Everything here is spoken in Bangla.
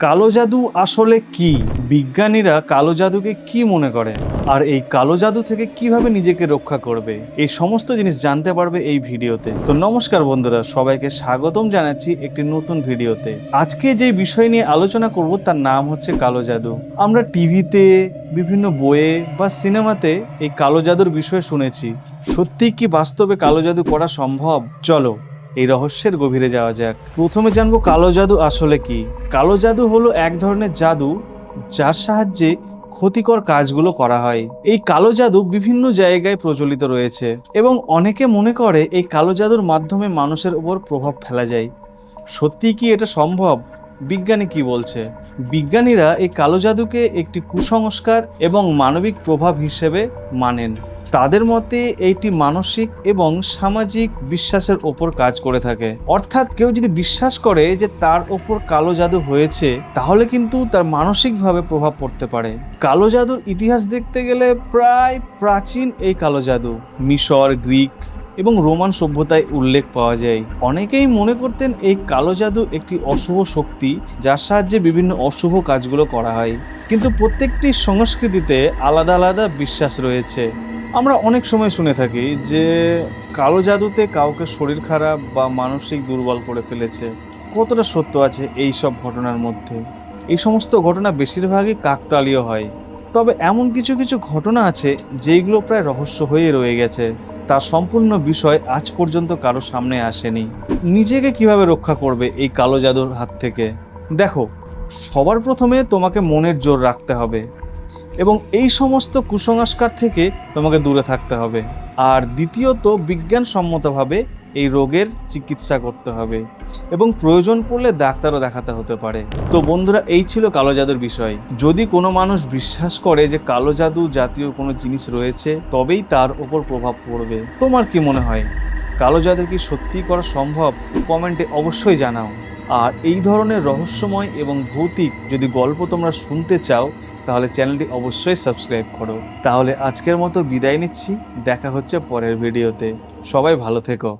কালো জাদু আসলে কি? বিজ্ঞানীরা কালো জাদুকে কি মনে করে, আর এই কালো জাদু থেকে কিভাবে নিজেকে রক্ষা করবে, এই সমস্ত জিনিস জানতে পারবে এই ভিডিওতে। তো নমস্কার বন্ধুরা, সবাইকে স্বাগতম জানাচ্ছি একটি নতুন ভিডিওতে। আজকে যে বিষয় নিয়ে আলোচনা করব তার নাম হচ্ছে কালো জাদু। আমরা টিভিতে, বিভিন্ন বইয়ে বা সিনেমাতে এই কালো জাদুর বিষয়ে শুনেছি। সত্যি কি বাস্তবে কালো জাদু করা সম্ভব? চলো এই রহস্যের গভীরে যাওয়া যাক। প্রথমে জানবো কালো জাদু আসলে কি। কালো জাদু হলো এক ধরনের জাদু যার সাহায্যে ক্ষতিকর কাজগুলো করা হয়। এই কালো জাদু বিভিন্ন জায়গায় প্রচলিত রয়েছে এবং অনেকে মনে করে এই কালো জাদুর মাধ্যমে মানুষের উপর প্রভাব ফেলা যায়। সত্যি কি এটা সম্ভব? বিজ্ঞানী কি বলছে? বিজ্ঞানীরা এই কালো জাদুকে একটি কুসংস্কার এবং মানবিক প্রভাব হিসেবে মানেন। তাদের মতে এইটি মানসিক এবং সামাজিক বিশ্বাসের ওপর কাজ করে থাকে। অর্থাৎ কেউ যদি বিশ্বাস করে যে তার ওপর কালো জাদু হয়েছে, তাহলে কিন্তু তার মানসিকভাবে প্রভাব পড়তে পারে। কালো জাদুর ইতিহাস দেখতে গেলে প্রায় প্রাচীন এই কালো জাদু মিশর, গ্রিক এবং রোমান সভ্যতায় উল্লেখ পাওয়া যায়। অনেকেই মনে করতেন এই কালো জাদু একটি অশুভ শক্তি, যার সাহায্যে বিভিন্ন অশুভ কাজগুলো করা হয়। কিন্তু প্রত্যেকটি সংস্কৃতিতে আলাদা আলাদা বিশ্বাস রয়েছে। আমরা অনেক সময় শুনে থাকি যে কালো জাদুতে কাউকে শরীর খারাপ বা মানসিক দুর্বল করে ফেলেছে। কতটা সত্য আছে এই সব ঘটনার মধ্যে? এই সমস্ত ঘটনা বেশিরভাগই কাকতালীয় হয়, তবে এমন কিছু কিছু ঘটনা আছে যেগুলো প্রায় রহস্য হয়ে রয়ে গেছে। তার সম্পূর্ণ বিষয় আজ পর্যন্ত কারো সামনে আসেনি। নিজেকে কিভাবে রক্ষা করবে এই কালো জাদুর হাত থেকে? দেখো, সবার প্রথমে তোমাকে মনের জোর রাখতে হবে এবং এই সমস্ত কুসংস্কার থেকে তোমাকে দূরে থাকতে হবে। আর দ্বিতীয়ত, বিজ্ঞানসম্মতভাবে এই রোগের চিকিৎসা করতে হবে এবং প্রয়োজন পড়লে ডাক্তারও দেখাতে হতে পারে। তো বন্ধুরা, এই ছিল কালো জাদুর বিষয়। যদি কোনো মানুষ বিশ্বাস করে যে কালো জাদু জাতীয় কোনো জিনিস রয়েছে, তবেই তার ওপর প্রভাব পড়বে। তোমার কি মনে হয়, কালো জাদু কি সত্যিই করা সম্ভব? কমেন্টে অবশ্যই জানাও। আর এই ধরনের রহস্যময় এবং ভৌতিক যদি গল্প তোমরা শুনতে চাও, তাহলে চ্যানেলটি অবশ্যই সাবস্ক্রাইব করো। তাহলে আজকের মতো বিদায় নিচ্ছি, দেখা হচ্ছে পরের ভিডিওতে। সবাই ভালো থেকো।